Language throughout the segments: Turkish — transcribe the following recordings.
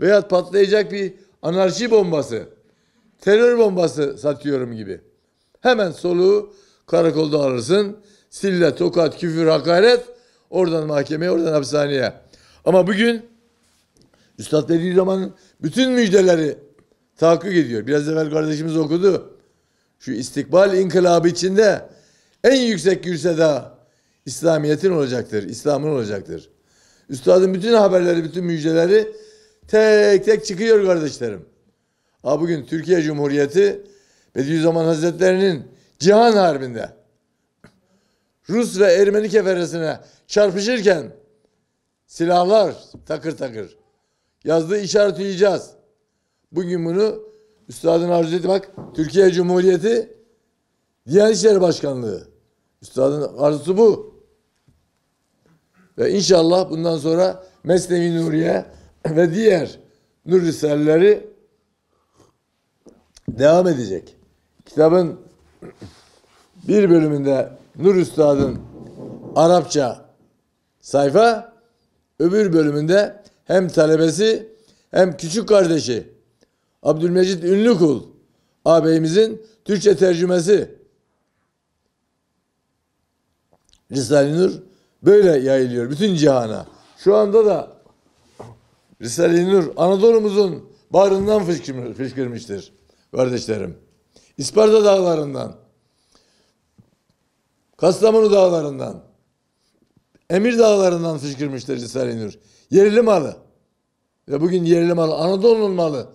veya patlayacak bir anarşi bombası, terör bombası satıyorum gibi. Hemen soluğu karakolda alırsın. Sille, tokat, küfür, hakaret, oradan mahkemeye, oradan hapishaneye. Ama bugün Üstad Bediüzzaman'ın bütün müjdeleri tahakkuk ediyor. Biraz evvel kardeşimiz okudu. Şu istikbal inkılabı içinde en yüksek gürseda İslamiyet'in olacaktır, İslam'ın olacaktır. Üstadın bütün haberleri, bütün müjdeleri tek tek çıkıyor kardeşlerim. Bugün Türkiye Cumhuriyeti Bediüzzaman Hazretleri'nin cihan harbinde Rus ve Ermeni keferesine çarpışırken silahlar takır takır yazdığı işaret-i icaz. Bugün bunu Üstadın arzu etti. Bak, Türkiye Cumhuriyeti Diyanet İşleri Başkanlığı. Üstadın arzusu bu. Ve inşallah bundan sonra Mesnevi Nuriye ve diğer nur risaleleri devam edecek. Kitabın bir bölümünde Nur Üstad'ın Arapça sayfa, öbür bölümünde hem talebesi hem küçük kardeşi Abdülmecid Ünlükul ağabeyimizin Türkçe tercümesi. Risale-i Nur böyle yayılıyor bütün cihana. Şu anda da Risale-i Nur Anadolu'muzun bağrından fışkırmıştır kardeşlerim. İsparta dağlarından, Kastamonu dağlarından, Emir dağlarından fışkırmıştır Risale-i Nur. Yerli malı. Ve bugün yerli malı, Anadolu'nun malı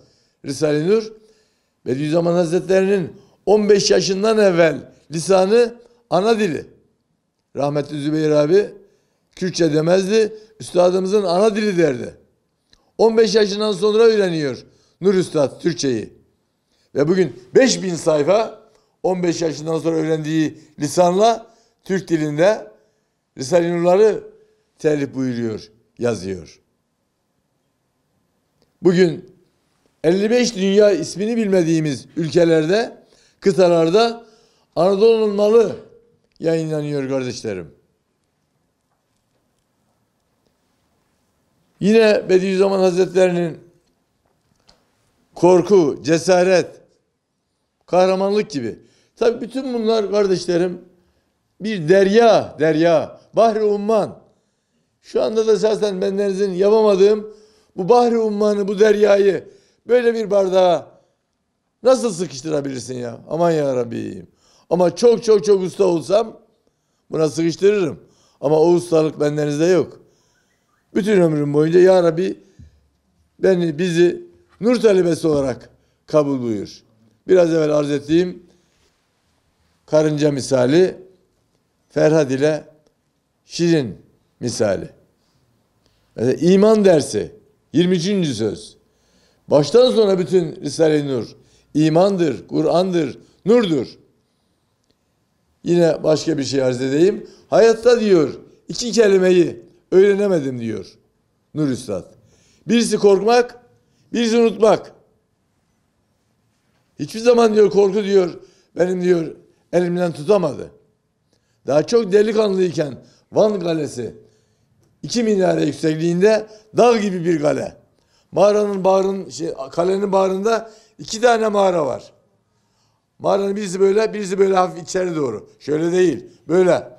Risale-i Nur. Bediüzzaman Hazretleri'nin 15 yaşından evvel lisanı ana dili. Rahmetli Zübeyir abi Kürtçe demezdi, üstadımızın ana dili derdi. 15 yaşından sonra öğreniyor Nur Üstad Türkçeyi. Ve bugün 5000 sayfa 15 yaşından sonra öğrendiği lisanla Türk dilinde Risale-i Nur'ları telif buyuruyor, yazıyor. Bugün 55 dünya ismini bilmediğimiz ülkelerde, kıtalarda Anadolu'nun malı yayınlanıyor kardeşlerim. Yine Bediüzzaman Hazretleri'nin korku, cesaret, kahramanlık gibi. Tabii bütün bunlar kardeşlerim bir derya, bahri umman. Şu anda da zaten benlerinizin yapamadığım bu bahri ummanı, bu deryayı böyle bir bardağa nasıl sıkıştırabilirsin ya? Aman ya Rabbim. Ama çok usta olsam buna sıkıştırırım. Ama o ustalık benlerinizde yok. Bütün ömrüm boyunca ya Rabbi bizi nur talebesi olarak kabul buyur. Biraz evvel arz ettiğim karınca misali, Ferhat ile Şirin misali. Yani iman dersi 23. söz. Baştan sona bütün Risale-i Nur imandır, Kur'an'dır, nurdur. Yine başka bir şey arz edeyim. Hayatta diyor 2 kelimeyi öğrenemedim diyor Nur Üstad. Birisi korkmak, birisi unutmak. Hiçbir zaman diyor korku diyor benim diyor elimden tutamadı. Daha çok delikanlıyken Van Kalesi 2 minare yüksekliğinde dağ gibi bir kale. Kalenin bağrında 2 tane mağara var. Mağaranın birisi böyle hafif içeri doğru. Şöyle değil, böyle.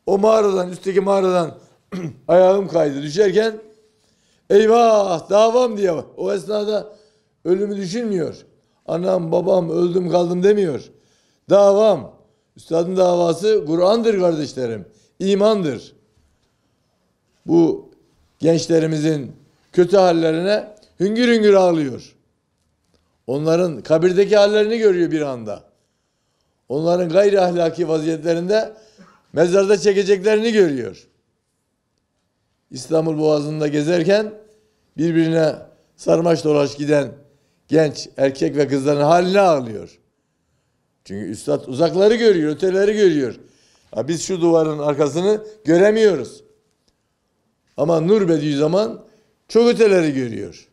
O mağaradan, üstteki mağaradan ayağım kaydı düşerken eyvah davam diye o esnada ölümü düşünmüyor. Anam babam öldüm kaldım demiyor. Davam. Üstadın davası Kur'an'dır kardeşlerim. İmandır. Bu gençlerimizin kötü hallerine hüngür hüngür ağlıyor. Onların kabirdeki hallerini görüyor bir anda. Onların gayri ahlaki vaziyetlerinde mezarda çekeceklerini görüyor. İstanbul Boğazı'nda gezerken birbirine sarmaş dolaş giden genç erkek ve kızların haline ağlıyor. Çünkü üstad uzakları görüyor, öteleri görüyor. Biz şu duvarın arkasını göremiyoruz. Ama Nur Bediüzzaman çok öteleri görüyor.